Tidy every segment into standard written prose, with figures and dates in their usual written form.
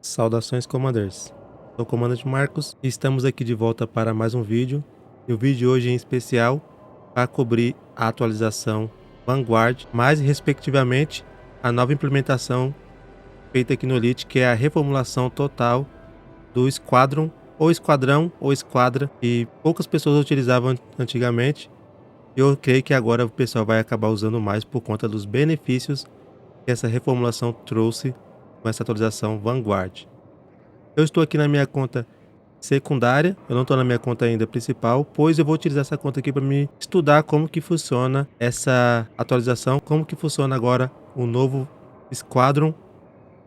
Saudações, Commanders. Sou o Comandante Marcos e estamos aqui de volta para mais um vídeo. E o vídeo de hoje em especial vai cobrir a atualização Vanguard, mais respectivamente a nova implementação feita aqui no Elite, que é a reformulação total do Squadron, ou Esquadrão, ou Esquadra, que poucas pessoas utilizavam antigamente. E eu creio que agora o pessoal vai acabar usando mais por conta dos benefícios que essa reformulação trouxe com essa atualização Vanguard. Eu estou aqui na minha conta secundária, eu não estou na minha conta ainda principal, pois eu vou utilizar essa conta aqui para me estudar como que funciona essa atualização, como que funciona agora o novo Squadron.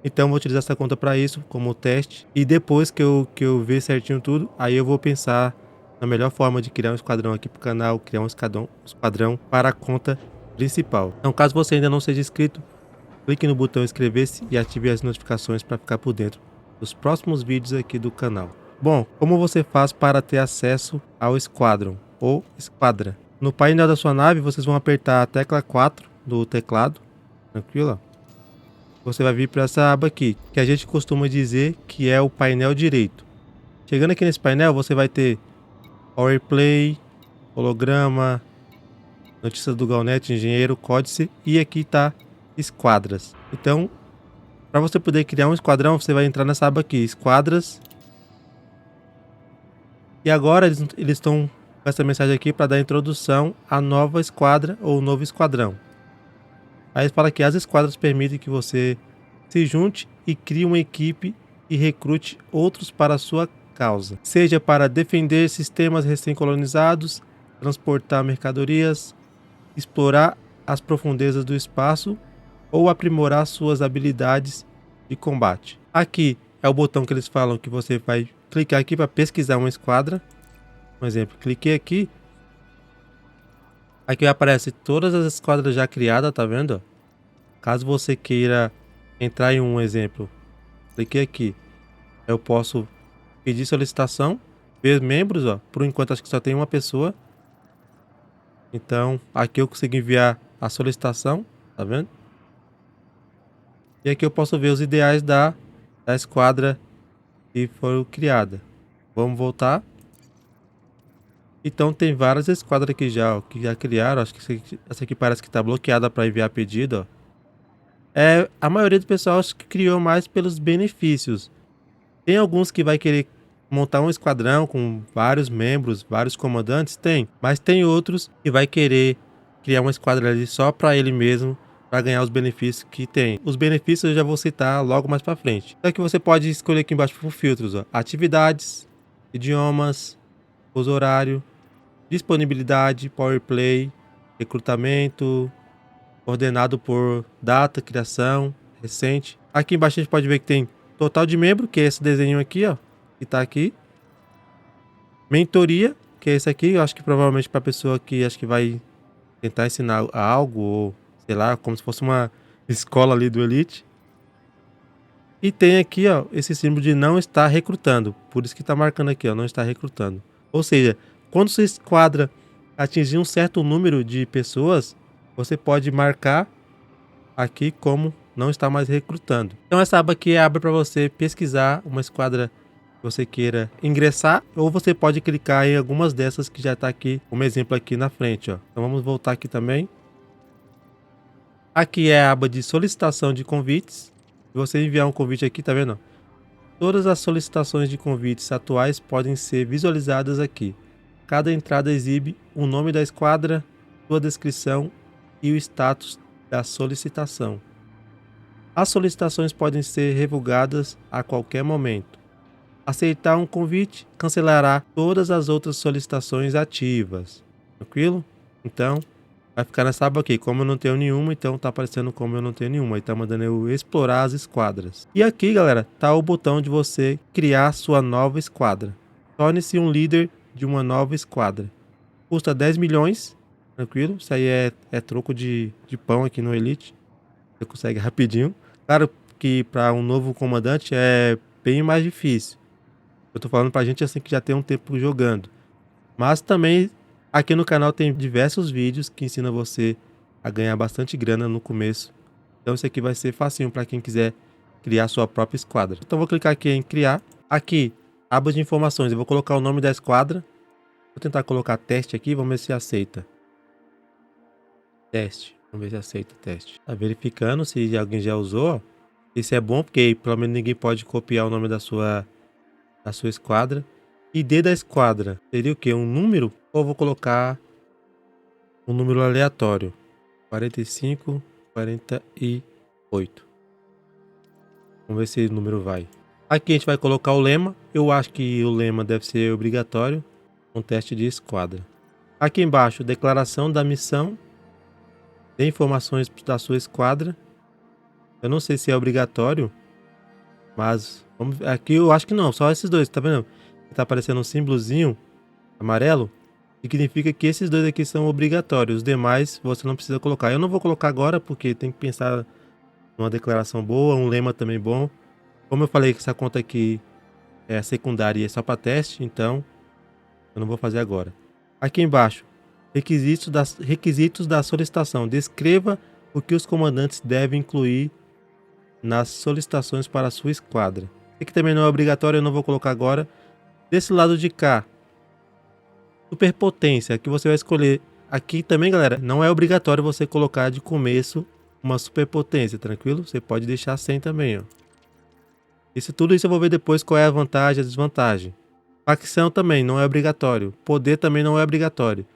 Então eu vou utilizar essa conta para isso, como teste, e depois que eu ver certinho tudo, aí eu vou pensar na melhor forma de criar um esquadrão aqui para o canal, criar um esquadrão para a conta principal. Então, caso você ainda não seja inscrito, clique no botão inscrever-se e ative as notificações para ficar por dentro dos próximos vídeos aqui do canal. Bom, como você faz para ter acesso ao Squadron ou Esquadra? No painel da sua nave, vocês vão apertar a tecla 4 do teclado, tranquilo? Você vai vir para essa aba aqui, que a gente costuma dizer que é o painel direito. Chegando aqui nesse painel, você vai ter PowerPlay, holograma, notícias do Galnet, engenheiro, códice, e aqui está esquadras. Então, para você poder criar um esquadrão, você vai entrar nessa aba aqui, esquadras. E agora eles estão com essa mensagem aqui para dar introdução à nova esquadra ou novo esquadrão. Aí eles falam que as esquadras permitem que você se junte e crie uma equipe e recrute outros para a sua causa. Seja para defender sistemas recém-colonizados, transportar mercadorias, explorar as profundezas do espaço ou aprimorar suas habilidades de combate. Aqui é o botão que eles falam que você vai clicar aqui para pesquisar uma esquadra. Um exemplo, cliquei aqui. Aqui aparece todas as esquadras já criadas, tá vendo? Caso você queira entrar em um exemplo, cliquei aqui. Eu posso pedir solicitação, ver membros, ó. Por enquanto acho que só tem uma pessoa. Então aqui eu consigo enviar a solicitação, tá vendo? E aqui eu posso ver os ideais da esquadra que foi criada. Vamos voltar. Então tem várias esquadras aqui já, ó, que já criaram. Acho que essa aqui parece que está bloqueada para enviar pedido, ó. A maioria do pessoal acho que criou mais pelos benefícios. Tem alguns que vai querer montar um esquadrão com vários membros, vários comandantes, tem. Mas tem outros que vai querer criar uma esquadra ali só para ele mesmo, para ganhar os benefícios que tem. Os benefícios eu já vou citar logo mais para frente. Então aqui você pode escolher aqui embaixo por filtros, ó. Atividades, idiomas, uso horário, disponibilidade, PowerPlay, recrutamento, ordenado por data, criação, recente. Aqui embaixo a gente pode ver que tem total de membro, que é esse desenho aqui, ó, que tá aqui. Mentoria, que é esse aqui, eu acho que provavelmente para pessoa que acho que vai tentar ensinar algo, ou sei lá, como se fosse uma escola ali do Elite. E tem aqui, ó, esse símbolo de não estar recrutando, por isso que tá marcando aqui, ó, não está recrutando. Ou seja, quando sua esquadra atingir um certo número de pessoas, você pode marcar aqui como não está mais recrutando. Então essa aba aqui abre para você pesquisar uma esquadra que você queira ingressar, ou você pode clicar em algumas dessas que já está aqui, como exemplo aqui na frente, ó. Então vamos voltar aqui também. Aqui é a aba de solicitação de convites. Se você enviar um convite aqui, tá vendo? Todas as solicitações de convites atuais podem ser visualizadas aqui. Cada entrada exibe o nome da esquadra, sua descrição e o status da solicitação. As solicitações podem ser revogadas a qualquer momento. Aceitar um convite cancelará todas as outras solicitações ativas. Tranquilo? Então, vai ficar nessa aba aqui. Como eu não tenho nenhuma, então tá aparecendo como eu não tenho nenhuma. E tá mandando eu explorar as esquadras. E aqui, galera, tá o botão de você criar sua nova esquadra. Torne-se um líder de uma nova esquadra. Custa 10 milhões. Tranquilo? Isso aí é troco de pão aqui no Elite. Você consegue rapidinho. Claro que para um novo comandante é bem mais difícil. Eu tô falando pra gente assim que já tem um tempo jogando. Mas também aqui no canal tem diversos vídeos que ensinam você a ganhar bastante grana no começo. Então isso aqui vai ser facinho para quem quiser criar sua própria esquadra. Então vou clicar aqui em criar. Aqui, aba de informações, eu vou colocar o nome da esquadra. Vou tentar colocar teste aqui, vamos ver se aceita. Teste, vamos ver se aceita teste. Tá verificando se alguém já usou. Isso é bom porque pelo menos ninguém pode copiar o nome da sua esquadra. ID da esquadra seria o que? Um número? Ou vou colocar um número aleatório? 45, 48. Vamos ver se o número vai. Aqui a gente vai colocar o lema. Eu acho que o lema deve ser obrigatório. Um teste de esquadra. Aqui embaixo, declaração da missão. Dê informações da sua esquadra. Eu não sei se é obrigatório. Mas aqui eu acho que não. Só esses dois, tá vendo? Tá aparecendo um símbolozinho amarelo. Significa que esses dois aqui são obrigatórios. Os demais você não precisa colocar. Eu não vou colocar agora porque tem que pensar numa declaração boa, um lema também bom. Como eu falei que essa conta aqui é secundária e é só para teste, então eu não vou fazer agora. Aqui embaixo, requisitos da solicitação. Descreva o que os comandantes devem incluir nas solicitações para a sua esquadra. Aqui também não é obrigatório, eu não vou colocar agora. Desse lado de cá, superpotência, que você vai escolher. Aqui também, galera, não é obrigatório você colocar de começo uma superpotência, tranquilo? Você pode deixar sem também, ó. Tudo isso eu vou ver depois qual é a vantagem e a desvantagem. Facção também não é obrigatório. Poder também não é obrigatório.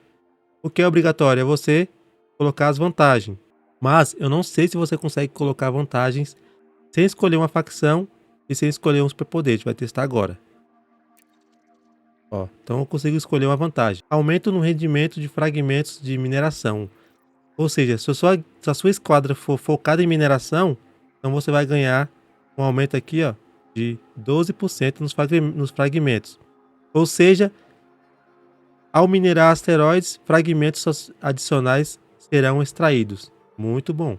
O que é obrigatório é você colocar as vantagens. Mas eu não sei se você consegue colocar vantagens sem escolher uma facção e sem escolher um superpoder. A gente vai testar agora. Ó, então eu consigo escolher uma vantagem. Aumento no rendimento de fragmentos de mineração. Ou seja, se a sua esquadra for focada em mineração, então você vai ganhar um aumento aqui, ó, de 12% nos fragmentos. Ou seja, ao minerar asteroides, fragmentos adicionais serão extraídos. Muito bom.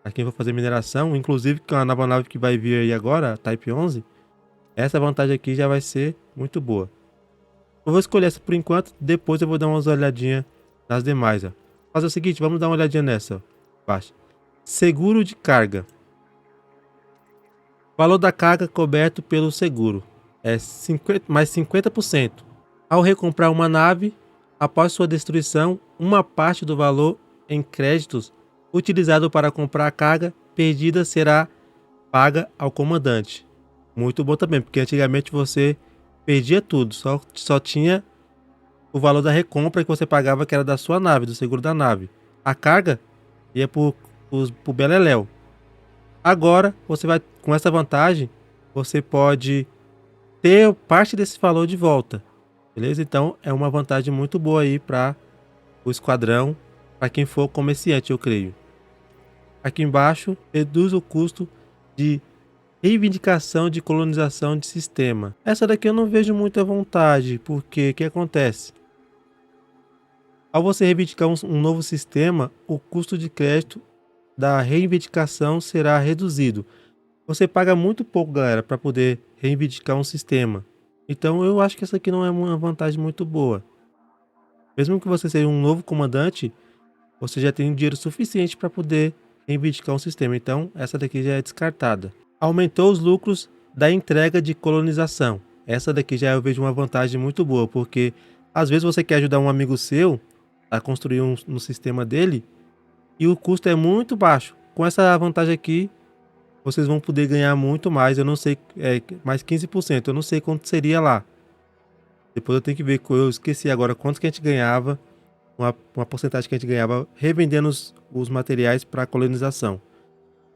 Para quem for fazer mineração, inclusive com a nova nave que vai vir aí agora, a Type 11, essa vantagem aqui já vai ser muito boa. Eu vou escolher essa por enquanto, depois eu vou dar umas olhadinhas nas demais. Ó. Fazer o seguinte, vamos dar uma olhadinha nessa. Ó. Baixa. Seguro de carga. Valor da carga coberto pelo seguro é mais 50%. Ao recomprar uma nave, após sua destruição, uma parte do valor em créditos utilizado para comprar a carga perdida será paga ao comandante. Muito bom também, porque antigamente você perdia tudo, só tinha o valor da recompra que você pagava, que era da sua nave, do seguro da nave. A carga ia pro beleléu. Agora, você vai, com essa vantagem, você pode ter parte desse valor de volta. Beleza? Então, é uma vantagem muito boa aí para o esquadrão, para quem for comerciante, eu creio. Aqui embaixo, reduz o custo de reivindicação de colonização de sistema. Essa daqui eu não vejo muita vontade, porque o que acontece? Ao você reivindicar um novo sistema, o custo de crédito da reivindicação será reduzido. Você paga muito pouco, galera, para poder reivindicar um sistema. Então eu acho que essa aqui não é uma vantagem muito boa. Mesmo que você seja um novo comandante, você já tem dinheiro suficiente para poder reivindicar um sistema. Então essa daqui já é descartada. Aumentou os lucros da entrega de colonização. Essa daqui já eu vejo uma vantagem muito boa, porque às vezes você quer ajudar um amigo seu a construir um sistema dele e o custo é muito baixo. Com essa vantagem aqui, vocês vão poder ganhar muito mais. Eu não sei, mais 15%. Eu não sei quanto seria lá. Depois eu tenho que ver, eu esqueci agora quanto que a gente ganhava, uma porcentagem que a gente ganhava revendendo os materiais para colonização.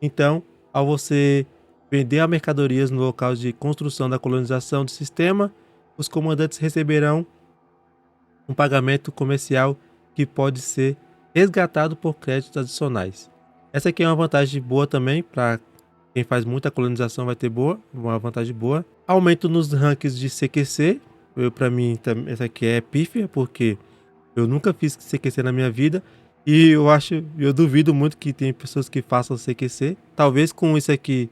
Então, ao você vender mercadorias no local de construção da colonização do sistema, os comandantes receberão um pagamento comercial que pode ser resgatado por créditos adicionais. Essa aqui é uma vantagem boa também para quem faz muita colonização, vai ter uma vantagem boa. Aumento nos rankings de CQC. Para mim, essa aqui é pífia, porque eu nunca fiz CQC na minha vida. E eu duvido muito que tem pessoas que façam CQC. Talvez com isso aqui,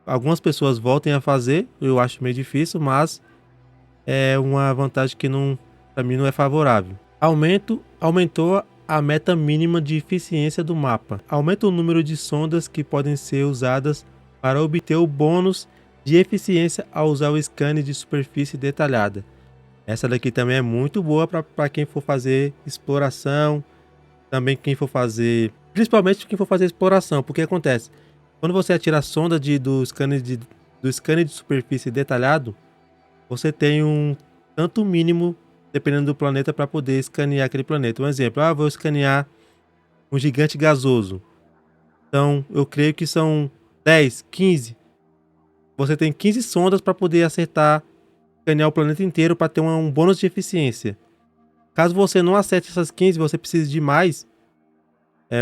algumas pessoas voltem a fazer. Eu acho meio difícil, mas é uma vantagem que para mim não é favorável. Aumentou a meta mínima de eficiência do mapa. Aumenta o número de sondas que podem ser usadas para obter o bônus de eficiência ao usar o scanner de superfície detalhada. Essa daqui também é muito boa para quem for fazer exploração, também quem for fazer, principalmente quem for fazer exploração, porque acontece, quando você atira a sonda do scanner de superfície detalhado, você tem um tanto mínimo, dependendo do planeta, para poder escanear aquele planeta. Um exemplo, vou escanear um gigante gasoso. Então, eu creio que são 10, 15. Você tem 15 sondas para poder acertar, escanear o planeta inteiro para ter um bônus de eficiência. Caso você não acerte essas 15, você precise de mais.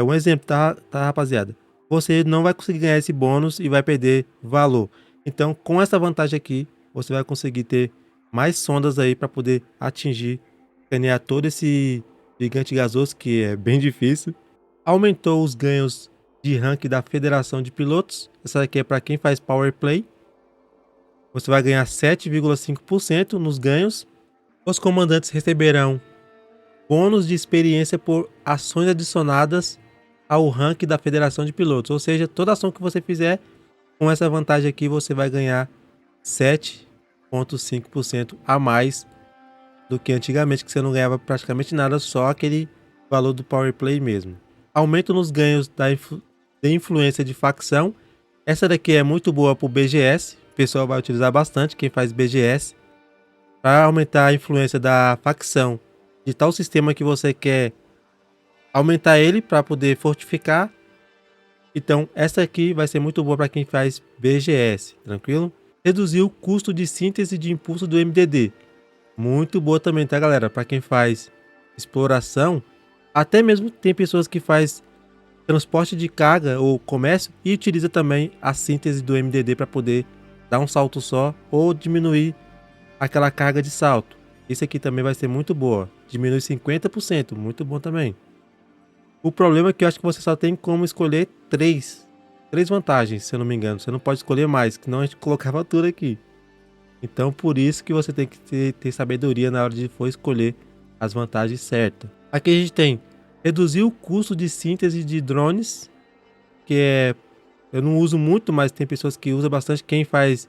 Um exemplo, tá, rapaziada? Você não vai conseguir ganhar esse bônus e vai perder valor. Então, com essa vantagem aqui, você vai conseguir ter mais sondas aí para poder atingir, escanear todo esse gigante gasoso, que é bem difícil. Aumentou os ganhos de rank da Federação de Pilotos. Essa daqui é para quem faz Power Play. Você vai ganhar 7,5% nos ganhos. Os comandantes receberão bônus de experiência por ações adicionadas ao rank da Federação de Pilotos. Ou seja, toda ação que você fizer com essa vantagem aqui, você vai ganhar 7,5% a mais do que antigamente, que você não ganhava praticamente nada, só aquele valor do Power Play mesmo. Aumento nos ganhos de influência de facção. Essa daqui é muito boa para o BGS. O pessoal vai utilizar bastante, quem faz BGS, para aumentar a influência da facção de tal sistema que você quer aumentar ele para poder fortificar. Então essa aqui vai ser muito boa para quem faz BGS, tranquilo? Reduzir o custo de síntese de impulso do MDD. Muito boa também, tá, galera? Para quem faz exploração, até mesmo tem pessoas que faz transporte de carga ou comércio e utiliza também a síntese do MDD para poder dar um salto só ou diminuir aquela carga de salto. Isso aqui também vai ser muito boa. Diminui 50%, muito bom também. O problema é que eu acho que você só tem como escolher três vantagens, se eu não me engano. Você não pode escolher mais, que não a gente colocava tudo aqui. Então por isso que você tem que ter sabedoria na hora de for escolher as vantagens certas. Aqui a gente tem reduzir o custo de síntese de drones, que eu não uso muito, mas tem pessoas que usam bastante. Quem faz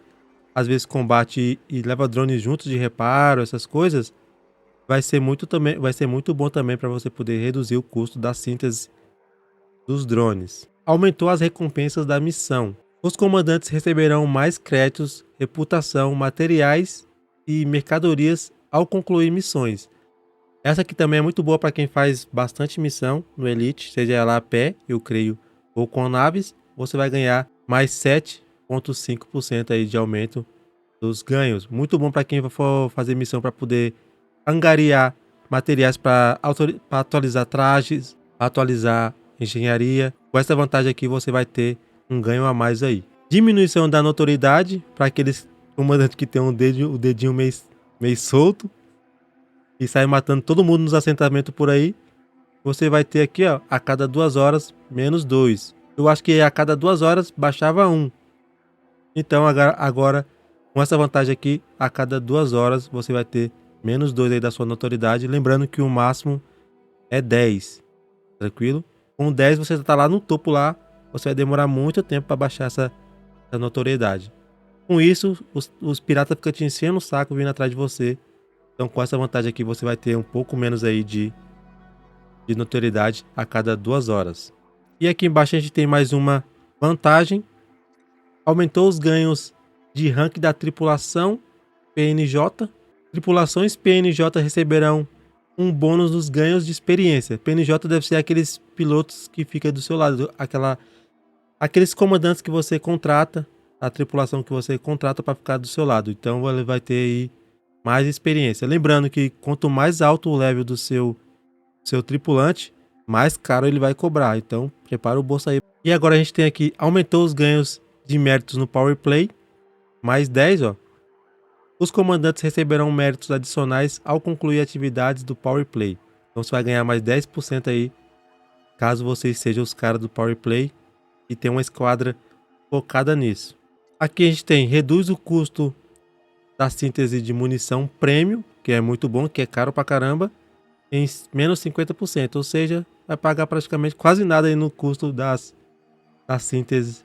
às vezes combate e leva drones juntos de reparo, essas coisas, vai ser muito bom também para você poder reduzir o custo da síntese dos drones. Aumentou as recompensas da missão. Os comandantes receberão mais créditos, reputação, materiais e mercadorias ao concluir missões. Essa aqui também é muito boa para quem faz bastante missão no Elite, seja ela a pé, eu creio, ou com naves. Você vai ganhar mais 7,5% aí de aumento dos ganhos. Muito bom para quem for fazer missão para poder angariar materiais para atualizar trajes, atualizar engenharia. Com essa vantagem aqui você vai ter um ganho a mais aí. Diminuição da notoriedade para aqueles comandantes que tem o dedinho meio solto e sai matando todo mundo nos assentamentos por aí. Você vai ter aqui, ó, a cada 2 horas menos 2. Eu acho que a cada 2 horas baixava 1. Então agora com essa vantagem aqui, a cada 2 horas você vai ter menos 2 aí da sua notoriedade. Lembrando que o máximo é 10. Tranquilo? Com 10 você tá lá no topo lá. Você vai demorar muito tempo para baixar essa notoriedade. Com isso, os piratas ficam te enchendo o saco vindo atrás de você. Então com essa vantagem aqui você vai ter um pouco menos aí de notoriedade a cada 2 horas. E aqui embaixo a gente tem mais uma vantagem. Aumentou os ganhos de rank da tripulação PNJ. Tripulações PNJ receberão um bônus nos ganhos de experiência. PNJ deve ser aqueles pilotos que ficam do seu lado, aqueles comandantes que você contrata, a tripulação que você contrata para ficar do seu lado. Então ele vai ter aí mais experiência. Lembrando que quanto mais alto o level do seu tripulante, mais caro ele vai cobrar. Então prepara o bolso aí. E agora a gente tem aqui, aumentou os ganhos de méritos no Power Play, mais 10, ó. Os comandantes receberão méritos adicionais ao concluir atividades do Power Play. Então você vai ganhar mais 10% aí, caso vocês sejam os caras do Power Play e tenham uma esquadra focada nisso. Aqui a gente tem, reduz o custo da síntese de munição premium, que é muito bom, que é caro pra caramba, em menos 50%. Ou seja, vai pagar praticamente quase nada aí no custo da síntese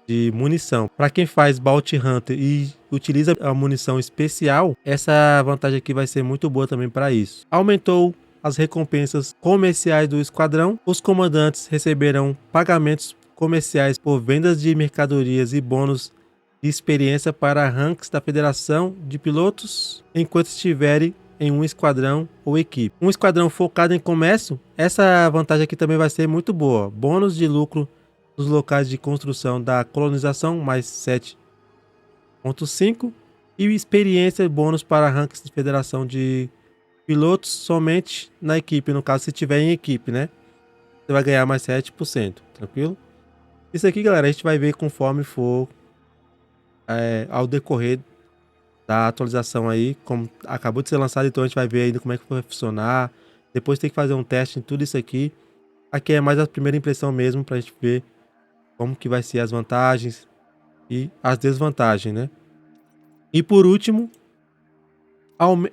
de munição. Para quem faz Bounty Hunter e utiliza a munição especial, essa vantagem aqui vai ser muito boa também para isso. Aumentou as recompensas comerciais do esquadrão. Os comandantes receberão pagamentos comerciais por vendas de mercadorias e bônus de experiência para ranks da Federação de Pilotos enquanto estiverem em um esquadrão ou equipe. Um esquadrão focado em comércio, essa vantagem aqui também vai ser muito boa. Bônus de lucro nos locais de construção da colonização, mais 7,5. E experiência bônus para ranks de Federação de Pilotos somente na equipe. No caso, se tiver em equipe, né? Você vai ganhar mais 7%. Tranquilo? Isso aqui, galera, a gente vai ver conforme for ao decorrer da atualização aí, como acabou de ser lançado, então a gente vai ver ainda como é que vai funcionar. Depois tem que fazer um teste em tudo isso aqui. Aqui é mais a primeira impressão mesmo, pra gente ver como que vai ser as vantagens e as desvantagens, né? E por último,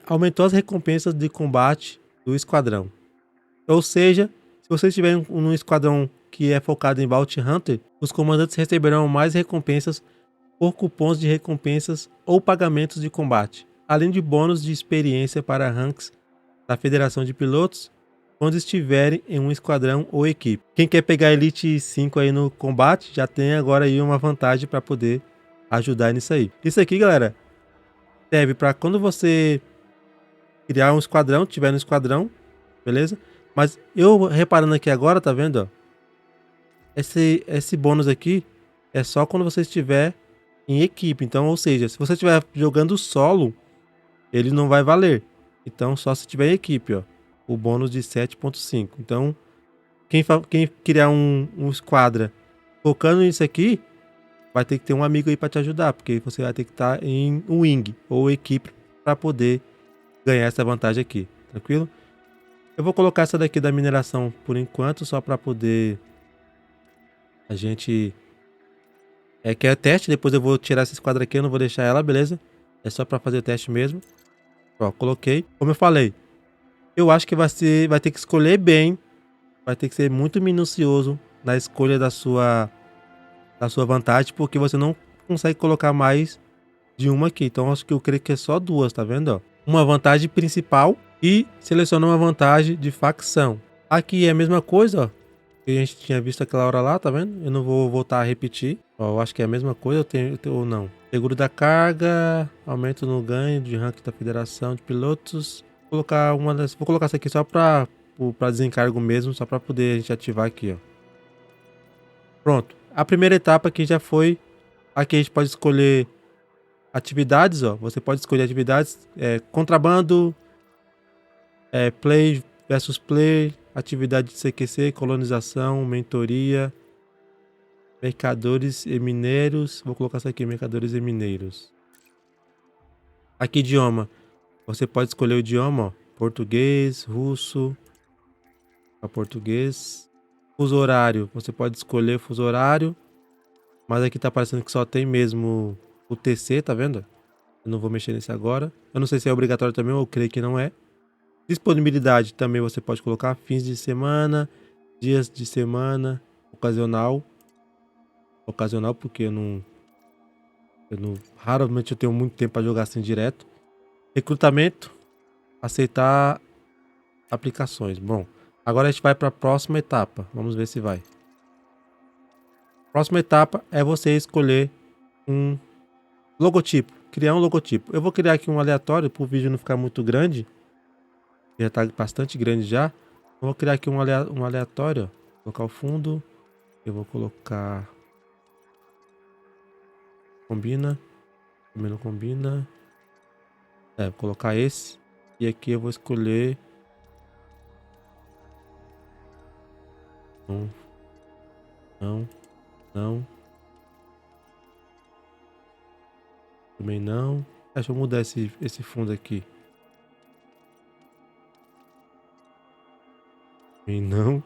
aumentou as recompensas de combate do esquadrão. Ou seja, se você estiver num esquadrão que é focado em Bounty Hunter, os comandantes receberão mais recompensas por cupons de recompensas ou pagamentos de combate, além de bônus de experiência para ranks da Federação de Pilotos quando estiverem em um esquadrão ou equipe. Quem quer pegar Elite 5 aí no combate, já tem agora aí uma vantagem para poder ajudar nisso aí. Isso aqui, galera, serve para quando você criar um esquadrão, tiver no esquadrão, beleza? Mas eu reparando aqui agora, tá vendo, ó? Esse bônus aqui é só quando você estiver em equipe. Então, ou seja, se você estiver jogando solo, ele não vai valer. Então, só se tiver em equipe, ó. O bônus de 7,5. Então, quem criar um esquadra focando nisso aqui, vai ter que ter um amigo aí para te ajudar, porque você vai ter que estar em um wing ou equipe para poder ganhar essa vantagem aqui. Tranquilo? Eu vou colocar essa daqui da mineração por enquanto, só para poder a gente... que é teste, depois eu vou tirar essa esquadra aqui, eu não vou deixar ela, beleza? É só pra fazer o teste mesmo. Ó, coloquei. Como eu falei, eu acho que vai ter que escolher bem. Vai ter que ser muito minucioso na escolha da sua vantagem, porque você não consegue colocar mais de uma aqui. Então acho que eu creio que é só duas, tá vendo? Ó? Uma vantagem principal e seleciona uma vantagem de facção. Aqui é a mesma coisa, ó. Que a gente tinha visto aquela hora lá, tá vendo? Eu não vou voltar a repetir. Ó, eu acho que é a mesma coisa, eu tenho ou não. Seguro da carga, aumento no ganho de ranking da Federação de Pilotos. Vou colocar essa aqui só para desencargo mesmo, só para poder a gente ativar aqui, ó. Pronto. A primeira etapa aqui já foi. Aqui a gente pode escolher atividades, ó. Você pode escolher atividades, contrabando, play versus play, atividade de CQC, colonização, mentoria, mercadores e mineiros. Vou colocar isso aqui, mercadores e mineiros. Aqui, idioma. Você pode escolher o idioma, ó. Português, russo, português. Fuso horário. Você pode escolher fuso horário. Mas aqui tá parecendo que só tem mesmo o TC, tá vendo? Eu não vou mexer nesse agora. Eu não sei se é obrigatório também, eu creio que não é. Disponibilidade também você pode colocar fins de semana, dias de semana, ocasional. Ocasional porque raramente eu tenho muito tempo para jogar assim direto. Recrutamento, aceitar aplicações. Bom, agora a gente vai para a próxima etapa. Vamos ver se vai. Próxima etapa é você escolher um logotipo, criar um logotipo. Eu vou criar aqui um aleatório para o vídeo não ficar muito grande. Já está bastante grande já. Vou criar aqui um aleatório. Ó. Colocar o fundo. Eu vou colocar... Combina. Também não combina. Vou colocar esse. E aqui eu vou escolher... Não. Também não. Deixa eu mudar esse fundo aqui. Também não.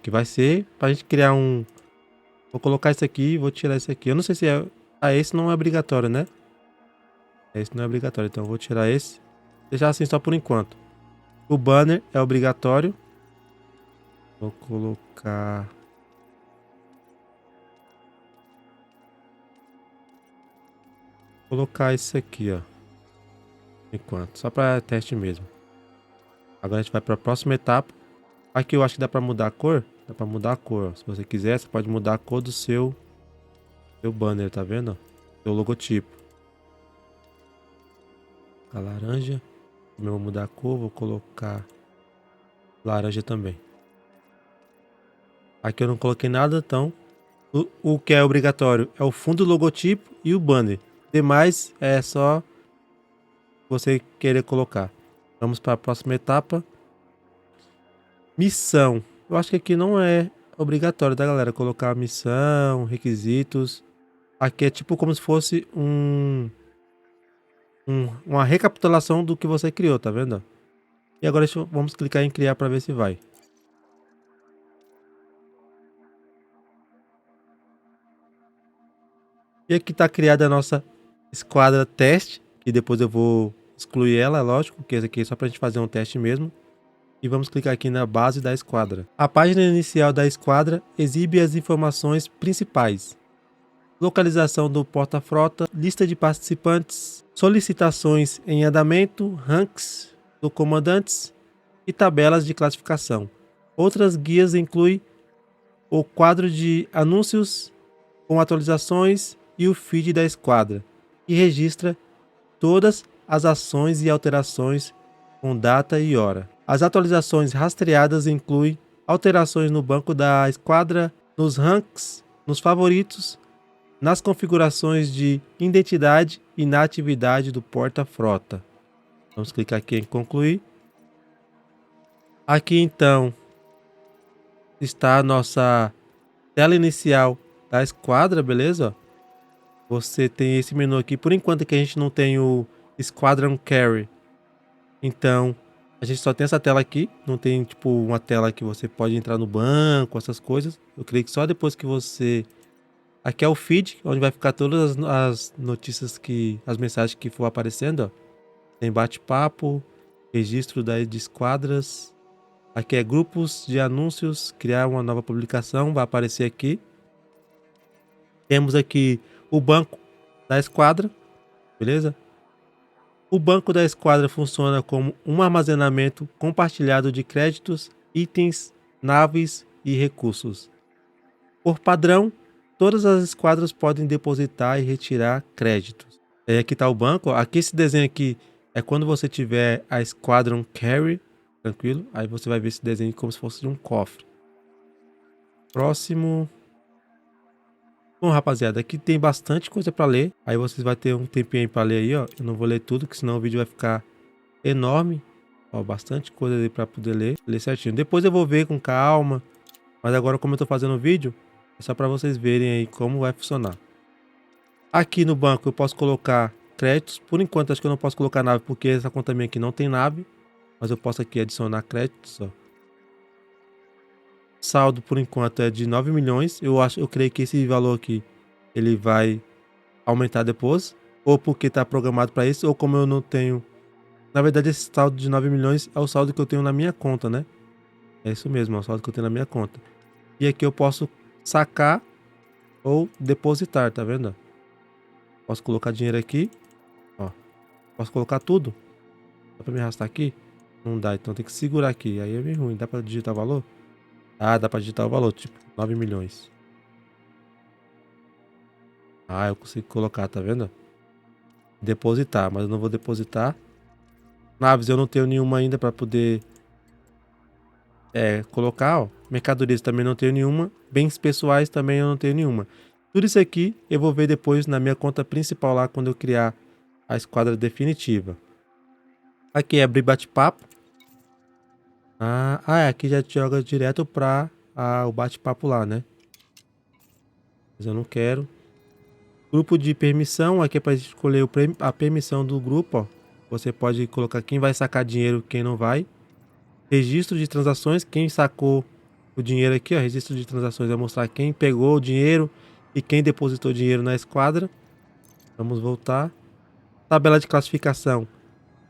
Que vai ser pra gente criar um... Vou colocar esse aqui e vou tirar esse aqui. Eu não sei se é... esse não é obrigatório, né? Esse não é obrigatório, então eu vou tirar esse. Deixar assim só por enquanto. O banner é obrigatório. Vou colocar... Colocar isso aqui, ó. Enquanto. Só para teste mesmo. Agora a gente vai para a próxima etapa. Aqui eu acho que dá para mudar a cor. Dá para mudar a cor. Ó. Se você quiser, você pode mudar a cor do seu banner, tá vendo? Seu logotipo. A laranja. Eu vou mudar a cor, vou colocar laranja também. Aqui eu não coloquei nada, então o que é obrigatório é o fundo, logotipo e o banner. Demais é só você querer colocar. Vamos para a próxima etapa. Missão. Eu acho que aqui não é obrigatório, tá, galera? Colocar missão, requisitos. Aqui é tipo como se fosse uma recapitulação do que você criou, tá vendo? E agora vamos clicar em criar para ver se vai. E aqui está criada a nossa esquadra teste, que depois eu vou excluir ela, lógico, porque esse aqui é só para a gente fazer um teste mesmo. E vamos clicar aqui na base da esquadra. A página inicial da esquadra exibe as informações principais: localização do porta-frota, lista de participantes, solicitações em andamento, ranks do comandantes e tabelas de classificação. Outras guias incluem o quadro de anúncios com atualizações e o feed da esquadra, que registra todas as ações e alterações com data e hora. As atualizações rastreadas incluem alterações no banco da esquadra, nos ranks, nos favoritos, nas configurações de identidade e na atividade do porta-frota. Vamos clicar aqui em concluir. Aqui então está a nossa tela inicial da esquadra, beleza? Você tem esse menu aqui. Por enquanto que a gente não tem o Squadron Carry, então a gente só tem essa tela aqui. Não tem tipo uma tela que você pode entrar no banco, essas coisas. Eu creio que só depois que você... Aqui é o feed, onde vai ficar todas as notícias, as mensagens que for aparecendo, ó. Tem bate-papo, registro de esquadras. Aqui é grupos de anúncios, criar uma nova publicação, vai aparecer aqui. Temos aqui o banco da esquadra, beleza? O banco da esquadra funciona como um armazenamento compartilhado de créditos, itens, naves e recursos. Por padrão, todas as esquadras podem depositar e retirar créditos. E aqui está o banco. Aqui esse desenho aqui é quando você tiver a Squadron Carry, tranquilo? Aí você vai ver esse desenho como se fosse de um cofre. Próximo. Bom, rapaziada, aqui tem bastante coisa para ler. Aí vocês vão ter um tempinho aí para ler aí, ó. Eu não vou ler tudo, que senão o vídeo vai ficar enorme. Ó, bastante coisa aí para poder ler certinho. Depois eu vou ver com calma. Mas agora, como eu tô fazendo o vídeo, é só para vocês verem aí como vai funcionar. Aqui no banco eu posso colocar créditos. Por enquanto acho que eu não posso colocar nave, porque essa conta minha aqui não tem nave. Mas eu posso aqui adicionar créditos, ó. Saldo por enquanto é de 9 milhões. Eu creio que esse valor aqui ele vai aumentar depois, ou porque está programado para isso, ou como eu não tenho. Na verdade, esse saldo de 9 milhões é o saldo que eu tenho na minha conta, né? É isso mesmo, é o saldo que eu tenho na minha conta. E aqui eu posso sacar ou depositar, tá vendo? Posso colocar dinheiro aqui, ó. Posso colocar tudo. Dá para me arrastar aqui? Não dá, então tem que segurar aqui. Aí é meio ruim. Dá para digitar o valor? Ah, dá pra digitar o valor, tipo, 9 milhões. Ah, eu consigo colocar, tá vendo? Depositar, mas eu não vou depositar. Naves eu não tenho nenhuma ainda pra poder colocar, ó. Mercadorias também não tenho nenhuma. Bens pessoais também eu não tenho nenhuma. Tudo isso aqui eu vou ver depois na minha conta principal lá, quando eu criar a esquadra definitiva. Aqui é abrir bate-papo. Aqui já te joga direto pra o bate-papo lá, né? Mas eu não quero. Grupo de permissão, aqui é para escolher a permissão do grupo, ó. Você pode colocar quem vai sacar dinheiro, quem não vai. Registro de transações, quem sacou o dinheiro aqui, ó. Registro de transações vai mostrar quem pegou o dinheiro e quem depositou dinheiro na esquadra. Vamos voltar. Tabela de classificação.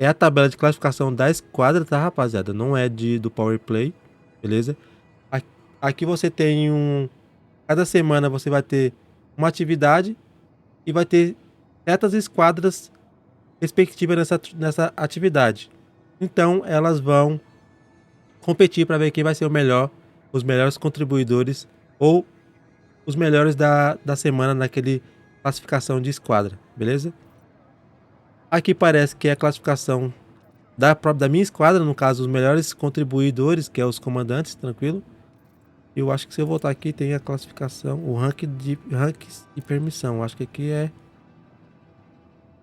é a tabela de classificação da esquadra, tá, rapaziada? Não é do Power Play, beleza? Aqui você tem cada semana você vai ter uma atividade e vai ter certas esquadras respectivas nessa atividade. Então elas vão competir para ver quem vai ser o melhor, os melhores contribuidores ou os melhores da semana naquele classificação de esquadra, beleza? Aqui parece que é a classificação da minha esquadra, no caso, os melhores contribuidores, que é os comandantes, tranquilo. Eu acho que se eu voltar aqui tem a classificação, o ranks e permissão. Acho que aqui é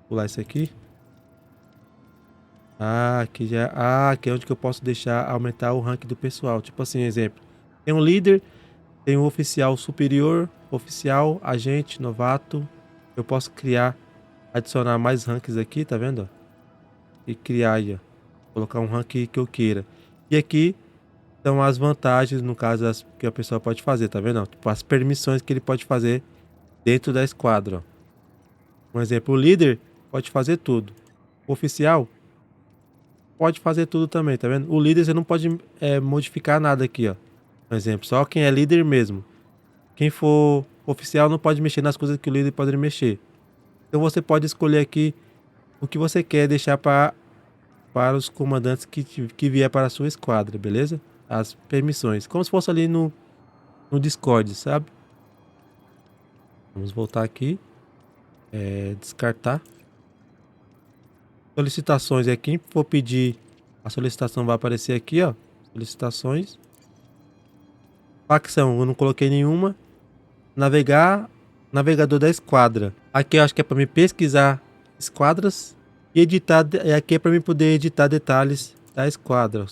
pular isso aqui. Aqui já, aqui é onde que eu posso deixar aumentar o rank do pessoal. Tipo assim, exemplo. Tem um líder, tem um oficial superior, oficial, agente, novato. Eu posso adicionar mais ranks aqui, tá vendo? E criar aí, ó. Colocar um rank que eu queira. E aqui são as vantagens, no caso, que a pessoa pode fazer, tá vendo? Tipo, as permissões que ele pode fazer dentro da esquadra. Um exemplo, o líder pode fazer tudo. O oficial pode fazer tudo também, tá vendo? O líder você não pode modificar nada aqui, ó. Um exemplo, só quem é líder mesmo. Quem for oficial não pode mexer nas coisas que o líder pode mexer. Então você pode escolher aqui o que você quer deixar para os comandantes que vier para a sua esquadra, beleza? As permissões, como se fosse ali no Discord, sabe? Vamos voltar aqui, descartar. Solicitações, quem for pedir a solicitação vai aparecer aqui, ó. Solicitações. Facção, eu não coloquei nenhuma. Navegador da esquadra. Aqui eu acho que é para me pesquisar esquadras e editar. Aqui é para mim poder editar detalhes da esquadra.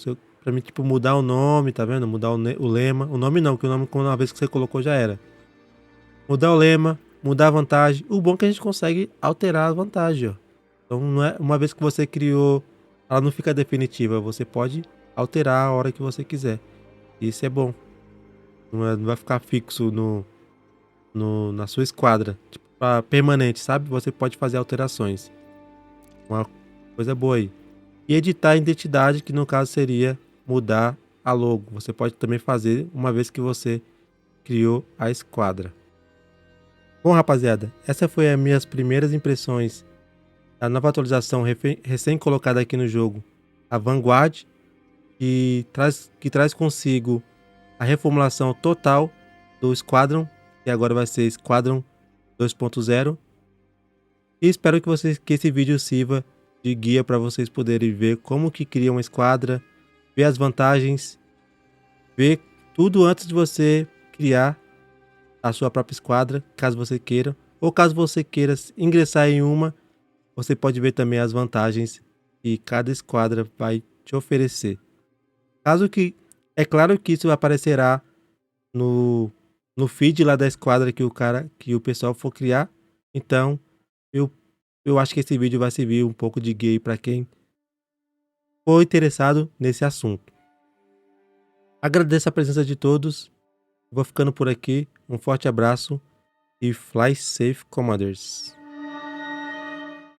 Para mim tipo mudar o nome, tá vendo? Mudar o lema. O nome não, que o nome uma vez que você colocou já era. Mudar o lema, mudar a vantagem. O bom é que a gente consegue alterar a vantagem, ó. Então não é uma vez que você criou, ela não fica definitiva. Você pode alterar a hora que você quiser. Isso é bom. Não vai ficar fixo na sua esquadra, tipo, permanente, sabe? Você pode fazer alterações. Uma coisa boa aí. E editar a identidade, que no caso seria mudar a logo. Você pode também fazer uma vez que você criou a esquadra. Bom, rapaziada, essa foi as minhas primeiras impressões da nova atualização recém colocada aqui no jogo, a Vanguard, que traz consigo a reformulação total do Squadron, que agora vai ser Squadron 2.0. E espero que esse vídeo sirva de guia para vocês poderem ver como que cria uma esquadra, ver as vantagens, ver tudo antes de você criar a sua própria esquadra, caso você queira, ou caso você queira ingressar em uma, você pode ver também as vantagens que cada esquadra vai te oferecer. É claro que isso aparecerá no feed lá da esquadra que o pessoal for criar. Então, eu acho que esse vídeo vai servir um pouco de guia para quem for interessado nesse assunto. Agradeço a presença de todos. Vou ficando por aqui. Um forte abraço e fly safe, Commanders.